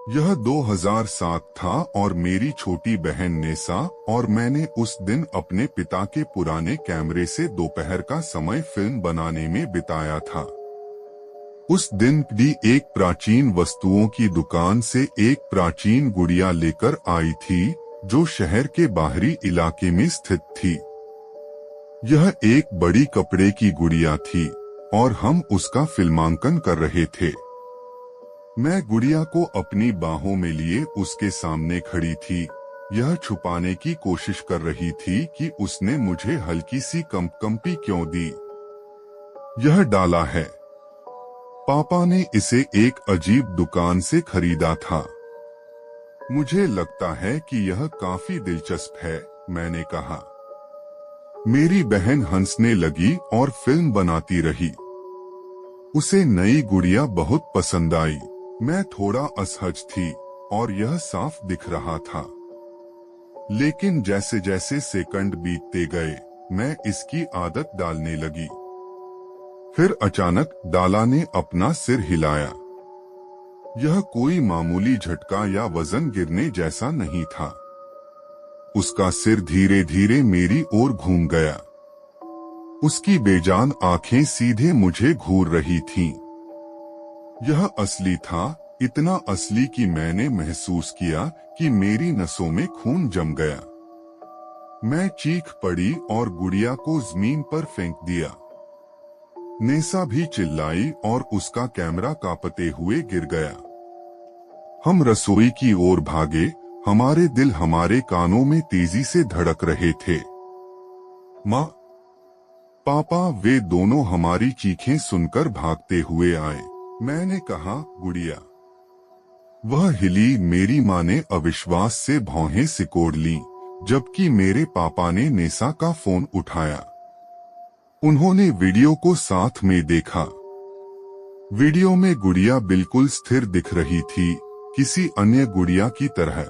यह 2007 था और मेरी छोटी बहन नेसा और मैंने उस दिन अपने पिता के पुराने कैमरे से दोपहर का समय फिल्म बनाने में बिताया था। उस दिन डी एक प्राचीन वस्तुओं की दुकान से एक प्राचीन गुड़िया लेकर आई थी जो शहर के बाहरी इलाके में स्थित थी। यह एक बड़ी कपड़े की गुड़िया थी और हम उसका फिल्मांकन कर रहे थे। मैं गुड़िया को अपनी बाहों में लिए उसके सामने खड़ी थी। यह छुपाने की कोशिश कर रही थी कि उसने मुझे हल्की सी कंपकंपी क्यों दी। यह डाला है। पापा ने इसे एक अजीब दुकान से खरीदा था। मुझे लगता है कि यह काफी दिलचस्प है, मैंने कहा। मेरी बहन हंसने लगी और फिल्म बनाती रही। उसे नई गुड़िया बहुत पसंद आई। मैं थोड़ा असहज थी और यह साफ दिख रहा था। लेकिन जैसे जैसे सेकंड बीतते गए मैं इसकी आदत डालने लगी। फिर अचानक डाला ने अपना सिर हिलाया। यह कोई मामूली झटका या वजन गिरने जैसा नहीं था। उसका सिर धीरे धीरे मेरी ओर घूम गया। उसकी बेजान आंखें सीधे मुझे घूर रही थीं। यह असली था, इतना असली कि मैंने महसूस किया कि मेरी नसों में खून जम गया। मैं चीख पड़ी और गुड़िया को जमीन पर फेंक दिया। नेसा भी चिल्लाई और उसका कैमरा कांपते हुए गिर गया। हम रसोई की ओर भागे, हमारे दिल हमारे कानों में तेजी से धड़क रहे थे। माँ, पापा, वे दोनों हमारी चीखें सुनकर भागते हुए आए। मैंने कहा, गुड़िया। वह हिली। मेरी माँ ने अविश्वास से भौहें सिकोड़ लीं, जबकि मेरे पापा ने नेसा का फोन उठाया। उन्होंने वीडियो को साथ में देखा। वीडियो में गुड़िया बिल्कुल स्थिर दिख रही थी, किसी अन्य गुड़िया की तरह।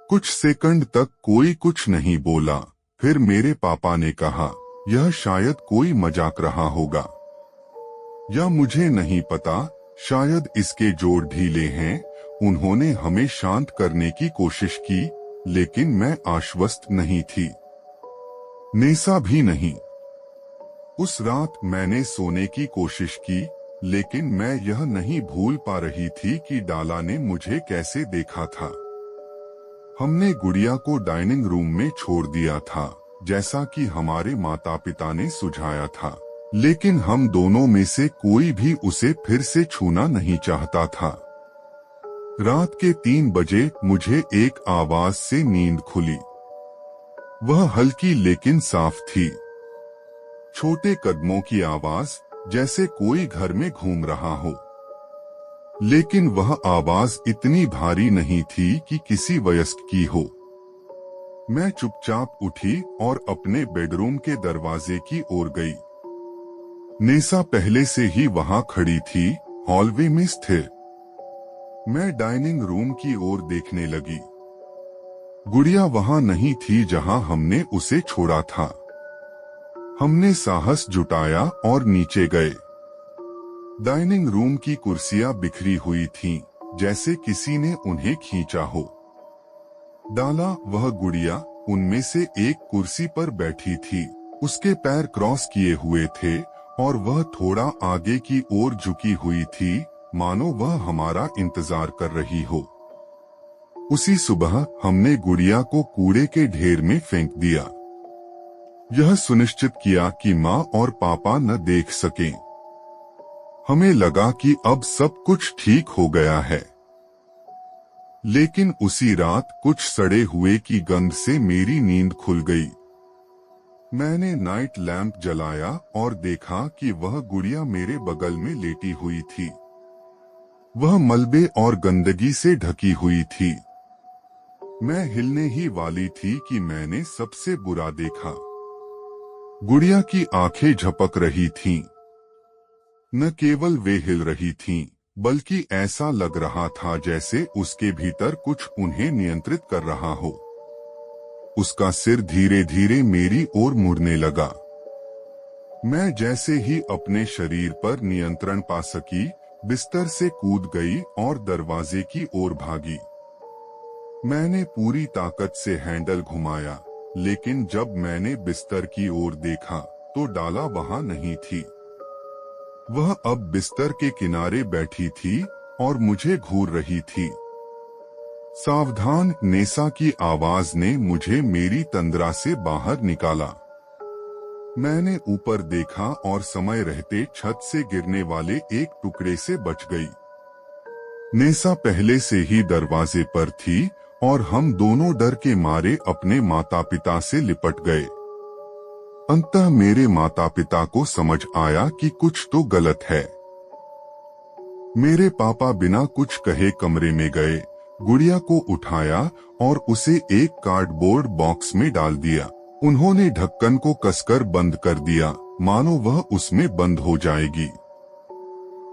कुछ सेकंड तक कोई कुछ नहीं बोला। फिर मेरे पापा ने कहा, यह शायद कोई मजाक रहा होगा, या मुझे नहीं पता, शायद इसके जोड़ ढीले हैं। उन्होंने हमें शांत करने की कोशिश की, लेकिन मैं आश्वस्त नहीं थी। नेसा भी नहीं। उस रात मैंने सोने की कोशिश की, लेकिन मैं यह नहीं भूल पा रही थी कि डाला ने मुझे कैसे देखा था। हमने गुड़िया को डाइनिंग रूम में छोड़ दिया था, जैसा कि हमारे माता पिता ने सुझाया था, लेकिन हम दोनों में से कोई भी उसे फिर से छूना नहीं चाहता था। रात के 3 बजे मुझे एक आवाज से नींद खुली। वह हल्की लेकिन साफ थी। छोटे कदमों की आवाज, जैसे कोई घर में घूम रहा हो। लेकिन वह आवाज इतनी भारी नहीं थी कि किसी वयस्क की हो। मैं चुपचाप उठी और अपने बेडरूम के दरवाजे की ओर गई। नेसा पहले से ही वहां खड़ी थी, हॉलवे में स्थिर। मैं डाइनिंग रूम की ओर देखने लगी। गुड़िया वहां नहीं थी जहां हमने उसे छोड़ा था। हमने साहस जुटाया और नीचे गए। डाइनिंग रूम की कुर्सियां बिखरी हुई थीं, जैसे किसी ने उन्हें खींचा हो। डाला, वह गुड़िया, उनमें से एक कुर्सी पर बैठी थी। उसके पैर क्रॉस किए हुए थे और वह थोड़ा आगे की ओर झुकी हुई थी, मानो वह हमारा इंतजार कर रही हो। उसी सुबह हमने गुड़िया को कूड़े के ढेर में फेंक दिया। यह सुनिश्चित किया कि माँ और पापा न देख सकें। हमें लगा कि अब सब कुछ ठीक हो गया है। लेकिन उसी रात कुछ सड़े हुए की गंध से मेरी नींद खुल गई। मैंने नाइट लैंप जलाया और देखा कि वह गुड़िया मेरे बगल में लेटी हुई थी। वह मलबे और गंदगी से ढकी हुई थी। मैं हिलने ही वाली थी कि मैंने सबसे बुरा देखा। गुड़िया की आंखें झपक रही थीं। न केवल वे हिल रही थीं, बल्कि ऐसा लग रहा था जैसे उसके भीतर कुछ उन्हें नियंत्रित कर रहा हो। उसका सिर धीरे धीरे मेरी ओर मुड़ने लगा। मैं जैसे ही अपने शरीर पर नियंत्रण पा सकी, बिस्तर से कूद गई और दरवाजे की ओर भागी। मैंने पूरी ताकत से हैंडल घुमाया, लेकिन जब मैंने बिस्तर की ओर देखा तो डाला वहां नहीं थी। वह अब बिस्तर के किनारे बैठी थी और मुझे घूर रही थी। सावधान नेसा की आवाज ने मुझे मेरी तंद्रा से बाहर निकाला। मैंने ऊपर देखा और समय रहते छत से गिरने वाले एक टुकड़े से बच गई। नेसा पहले से ही दरवाजे पर थी और हम दोनों डर के मारे अपने माता पिता से लिपट गए। अंततः मेरे माता पिता को समझ आया कि कुछ तो गलत है। मेरे पापा बिना कुछ कहे कमरे में गए, गुड़िया को उठाया और उसे एक कार्डबोर्ड बॉक्स में डाल दिया। उन्होंने ढक्कन को कसकर बंद कर दिया, मानो वह उसमें बंद हो जाएगी।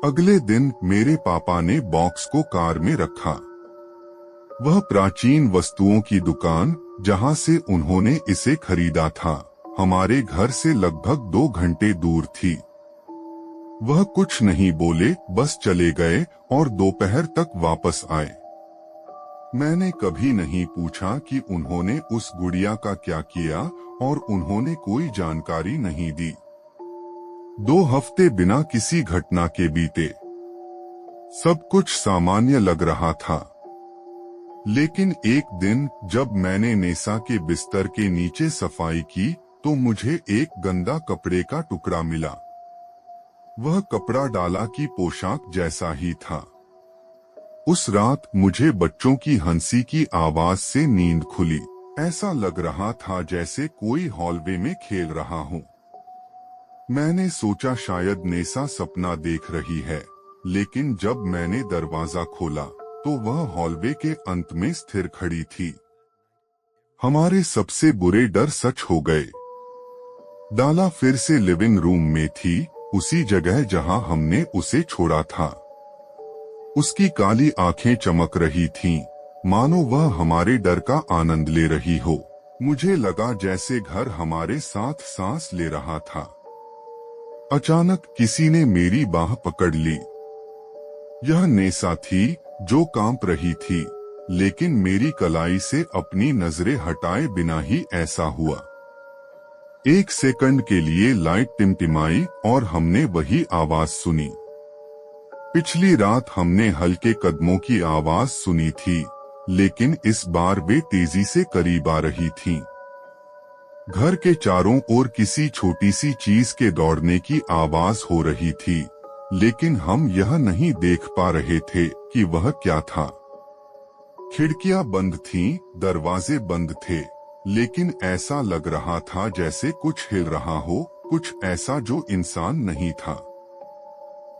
अगले दिन मेरे पापा ने बॉक्स को कार में रखा। वह प्राचीन वस्तुओं की दुकान, जहां से उन्होंने इसे खरीदा था, हमारे घर से लगभग 2 घंटे दूर थी। वह कुछ नहीं बोले, बस चले गए और दोपहर तक वापस आए। मैंने कभी नहीं पूछा कि उन्होंने उस गुड़िया का क्या किया और उन्होंने कोई जानकारी नहीं दी। 2 हफ्ते बिना किसी घटना के बीते। सब कुछ सामान्य लग रहा था। लेकिन एक दिन जब मैंने नेसा के बिस्तर के नीचे सफाई की तो मुझे एक गंदा कपड़े का टुकड़ा मिला। वह कपड़ा डाला की पोशाक जैसा ही था। उस रात मुझे बच्चों की हंसी की आवाज से नींद खुली। ऐसा लग रहा था जैसे कोई हॉलवे में खेल रहा हूँ। मैंने सोचा शायद नेसा सपना देख रही है, लेकिन जब मैंने दरवाजा खोला तो वह हॉलवे के अंत में स्थिर खड़ी थी। हमारे सबसे बुरे डर सच हो गए। डाला फिर से लिविंग रूम में थी, उसी जगह जहां हमने उसे छोड़ा था। उसकी काली आंखें चमक रही थीं, मानो वह हमारे डर का आनंद ले रही हो। मुझे लगा जैसे घर हमारे साथ सांस ले रहा था। अचानक किसी ने मेरी बाह पकड़ ली। यह नेसा थी जो कांप रही थी, लेकिन मेरी कलाई से अपनी नजरें हटाए बिना ही ऐसा हुआ। 1 सेकंड के लिए लाइट टिमटिमाई और हमने वही आवाज सुनी। पिछली रात हमने हल्के कदमों की आवाज सुनी थी, लेकिन इस बार वे तेजी से करीब आ रही थीं। घर के चारों ओर किसी छोटी सी चीज के दौड़ने की आवाज हो रही थी, लेकिन हम यह नहीं देख पा रहे थे कि वह क्या था। खिड़कियां बंद थीं, दरवाजे बंद थे, लेकिन ऐसा लग रहा था जैसे कुछ हिल रहा हो, कुछ ऐसा जो इंसान नहीं था।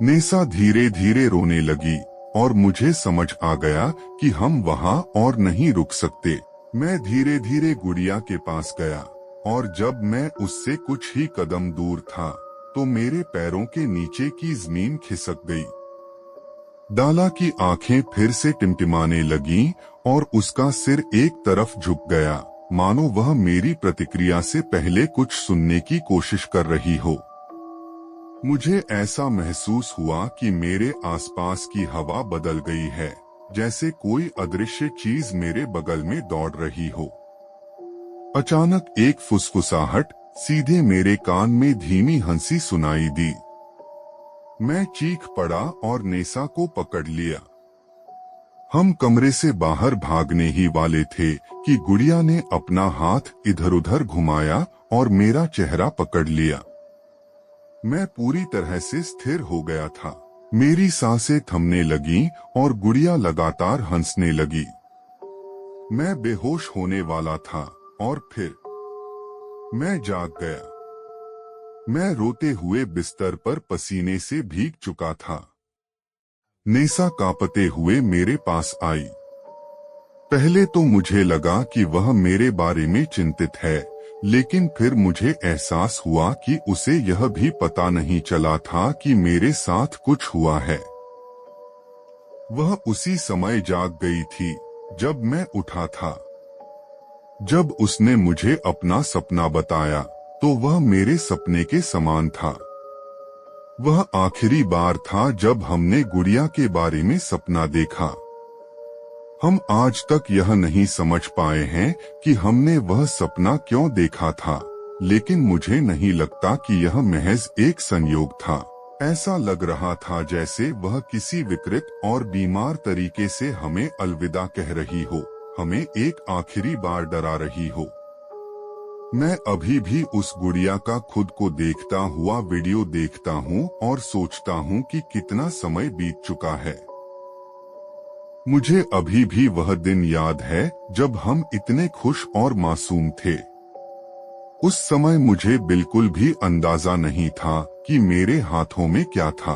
नेसा धीरे धीरे रोने लगी और मुझे समझ आ गया कि हम वहां और नहीं रुक सकते। मैं धीरे धीरे गुड़िया के पास गया और जब मैं उससे कुछ ही कदम दूर था तो मेरे पैरों के नीचे की जमीन खिसक गई। डाला की आंखें फिर से टिमटिमाने लगीं और उसका सिर एक तरफ झुक गया, मानो वह मेरी प्रतिक्रिया से पहले कुछ सुनने की कोशिश कर रही हो। मुझे ऐसा महसूस हुआ कि मेरे आसपास की हवा बदल गई है, जैसे कोई अदृश्य चीज मेरे बगल में दौड़ रही हो। अचानक एक फुसफुसाहट सीधे मेरे कान में धीमी हंसी सुनाई दी। मैं चीख पड़ा और नेसा को पकड़ लिया। हम कमरे से बाहर भागने ही वाले थे कि गुड़िया ने अपना हाथ इधर उधर घुमाया और मेरा चेहरा पकड़ लिया। मैं पूरी तरह से स्थिर हो गया था। मेरी सांसें थमने लगीं और गुड़िया लगातार हंसने लगी। मैं बेहोश होने वाला था और फिर मैं जाग गया। मैं रोते हुए बिस्तर पर पसीने से भीग चुका था। नेसा कांपते हुए मेरे पास आई। पहले तो मुझे लगा कि वह मेरे बारे में चिंतित है, लेकिन फिर मुझे एहसास हुआ कि उसे यह भी पता नहीं चला था कि मेरे साथ कुछ हुआ है। वह उसी समय जाग गई थी जब मैं उठा था। जब उसने मुझे अपना सपना बताया तो वह मेरे सपने के समान था। वह आखिरी बार था जब हमने गुड़िया के बारे में सपना देखा। हम आज तक यह नहीं समझ पाए हैं कि हमने वह सपना क्यों देखा था, लेकिन मुझे नहीं लगता कि यह महज एक संयोग था। ऐसा लग रहा था जैसे वह किसी विकृत और बीमार तरीके से हमें अलविदा कह रही हो, हमें एक आखिरी बार डरा रही हो। मैं अभी भी उस गुड़िया का खुद को देखता हुआ वीडियो देखता हूँ और सोचता हूँ कि कितना समय बीत चुका है। मुझे अभी भी वह दिन याद है जब हम इतने खुश और मासूम थे। उस समय मुझे बिल्कुल भी अंदाजा नहीं था कि मेरे हाथों में क्या था।